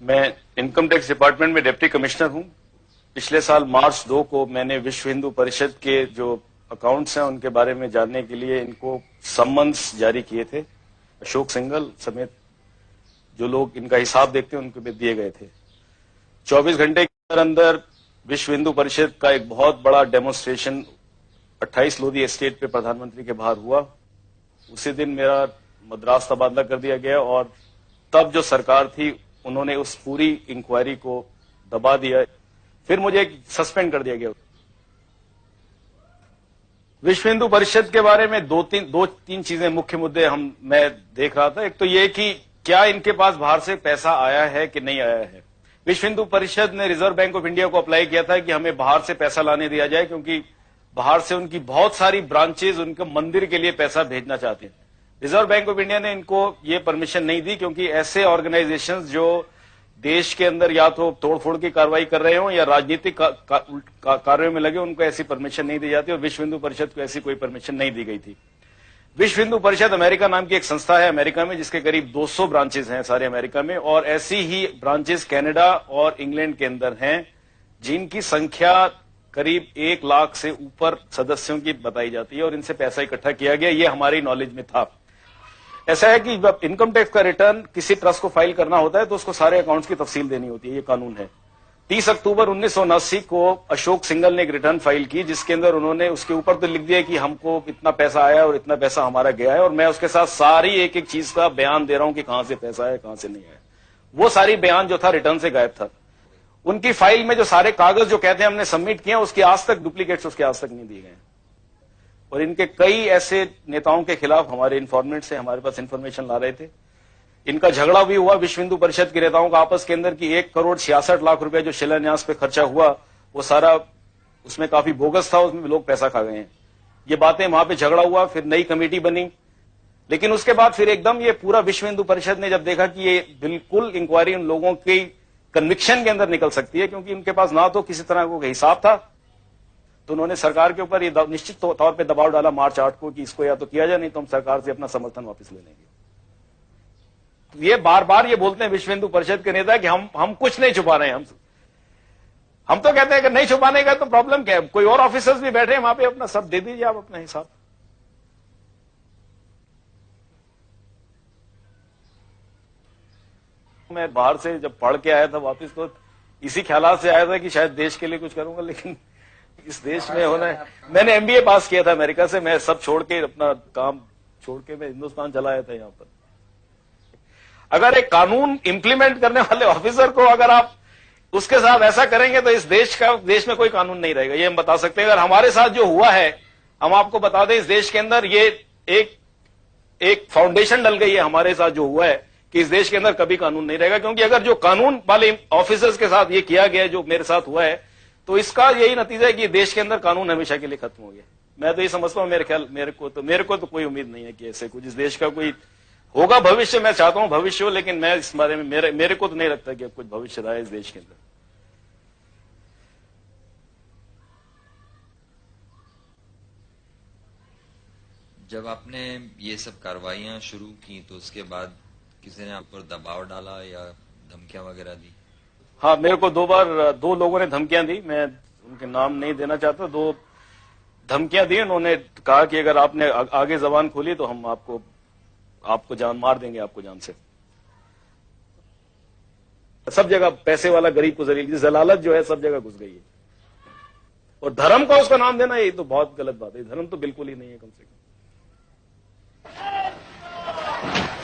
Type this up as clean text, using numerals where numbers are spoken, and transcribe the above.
मैं income tax department में deputy commissioner हूं। पिछले साल मार्च 2 को मैंने विश्व हिंदू परिषद के जो अकाउंट्स हैं उनके बारे में जानने के लिए इनको सम्मन्स जारी किए थे। अशोक सिंघल समेत जो लोग इनका हिसाब देखते हैं उनको भी दिए गए थे। 24 घंटे के अंदर विश्व हिंदू परिषद का एक बहुत बड़ा डेमोन्स्ट्रेशन 28 लोधी एस्टेट पे प्रधानमंत्री के बाहर हुआ। उसी दिन मेरा मद्रास तबादला कर दिया गया और तब जो सरकार थी उन्होंने उस पूरी इंक्वायरी को दबा दिया। फिर मुझे सस्पेंड कर दिया गया। विश्व हिंदू परिषद के बारे में दो तीन चीजें मुख्य मुद्दे मैं देख रहा था। एक तो ये कि क्या इनके पास बाहर से पैसा आया है कि नहीं आया है। विश्व हिंदू परिषद ने रिजर्व बैंक ऑफ इंडिया को अप्लाई किया था कि हमें बाहर से पैसा लाने दिया जाए, क्योंकि बाहर से उनकी बहुत सारी ब्रांचेज उनके मंदिर के लिए पैसा भेजना चाहते हैं। रिजर्व बैंक ऑफ इंडिया ने इनको ये परमिशन नहीं दी, क्योंकि ऐसे ऑर्गेनाइजेशंस जो देश के अंदर या तो तोड़फोड़ की कार्रवाई कर रहे हो या राजनीतिक कार्यों में लगे, उनको ऐसी परमिशन नहीं दी जाती और विश्व हिंदू परिषद को ऐसी कोई परमिशन नहीं दी गई थी। विश्व हिंदू परिषद अमेरिका नाम की एक संस्था है अमेरिका में, जिसके करीब 200 ब्रांचेज हैं सारे अमेरिका में, और ऐसी ही ब्रांचेज कनाडा और इंग्लैंड के अंदर हैं, जिनकी संख्या करीब 1 लाख से ऊपर सदस्यों की बताई जाती है और इनसे पैसा इकट्ठा किया गया। ये हमारी नॉलेज में था। ऐसा है कि जब इनकम टैक्स का रिटर्न किसी ट्रस्ट को फाइल करना होता है तो उसको सारे अकाउंट्स की तफसील देनी होती है। ये कानून है। 30 अक्टूबर 1979 को अशोक सिंघल ने एक रिटर्न फाइल की, जिसके अंदर उन्होंने उसके ऊपर तो लिख दिया कि हमको इतना पैसा आया और इतना पैसा हमारा गया है, और मैं उसके साथ सारी एक एक चीज का बयान दे रहा हूं कि कहां से पैसा आया कहां से नहीं आया। वो सारी बयान जो था रिटर्न से गायब था। उनकी फाइल में जो सारे कागज जो कहते हैं हमने सबमिट किए, उसके आज तक डुप्लीकेट्स उसके आज तक नहीं दिए गए। और इनके कई ऐसे नेताओं के खिलाफ हमारे इन्फॉर्मेंट से हमारे पास इंफॉर्मेशन ला रहे थे। इनका झगड़ा भी हुआ विश्व हिंदू परिषद के नेताओं का आपस के अंदर कि 1,66,00,000 रुपए जो शिलान्यास पे खर्चा हुआ वो सारा उसमें काफी बोगस था, उसमें लोग पैसा खा गए हैं। ये बातें वहां पे झगड़ा हुआ, फिर नई कमेटी बनी, लेकिन उसके बाद फिर एकदम ये पूरा विश्व हिंदू परिषद ने जब देखा कि ये बिल्कुल इंक्वायरी उन लोगों की कन्विक्शन के अंदर निकल सकती है, क्योंकि उनके पास ना तो किसी तरह का हिसाब था, तो उन्होंने सरकार के ऊपर ये निश्चित तौर पे दबाव डाला मार्च 8 को कि इसको या तो किया जाए, नहीं तो हम सरकार से अपना समर्थन वापस ले लेंगे। तो ये बार बार ये बोलते हैं विश्व हिंदू परिषद के नेता कि हम कुछ नहीं छुपा रहे हैं। हम तो कहते हैं कि नहीं छुपाने का तो प्रॉब्लम क्या है, कोई और ऑफिसर्स भी बैठे हैं वहां पे, अपना सब दे दीजिए आप अपना हिसाब। मैं बाहर से जब पढ़ के आया था वापस, तो इसी ख्यालात से आया था कि शायद देश के लिए कुछ करूंगा, लेकिन इस देश में होना है। मैंने एमबीए पास किया था अमेरिका से, मैं सब छोड़ के अपना काम छोड़ के मैं हिंदुस्तान चला आया था। यहां पर अगर एक कानून इंप्लीमेंट करने वाले ऑफिसर को अगर आप उसके साथ ऐसा करेंगे तो इस देश में कोई कानून नहीं रहेगा, ये हम बता सकते हैं। अगर हमारे साथ जो हुआ है, हम आपको बता दें, इस देश के अंदर ये एक फाउंडेशन डल गई है हमारे साथ जो हुआ है कि इस देश के अंदर कभी कानून नहीं रहेगा। क्योंकि अगर जो कानून वाले ऑफिसर्स के साथ ये किया गया जो मेरे साथ हुआ है, तो इसका यही नतीजा है कि देश के अंदर कानून हमेशा के लिए खत्म हो गया। मैं तो ये समझता हूं, मेरे को तो कोई उम्मीद नहीं है कि ऐसे कुछ इस देश का कोई होगा भविष्य। मैं चाहता हूं भविष्य हो, लेकिन मैं इस बारे में मेरे को तो नहीं लगता कि अब कुछ भविष्य रहा है इस देश के अंदर। जब आपने ये सब कार्रवाइयां शुरू की तो उसके बाद किसी ने आप पर दबाव डाला या धमकियां वगैरह दी? हाँ, मेरे को 2 बार 2 लोगों ने धमकियां दी। मैं उनके नाम नहीं देना चाहता। 2 धमकियां दी। उन्होंने कहा कि अगर आपने आगे जबान खोली तो हम आपको जान मार देंगे, आपको जान से। सब जगह पैसे वाला गरीब को जलालत जो है सब जगह घुस गई है। और धर्म का उसका नाम देना ये तो बहुत गलत बात है। धर्म तो बिल्कुल ही नहीं है कम से कम।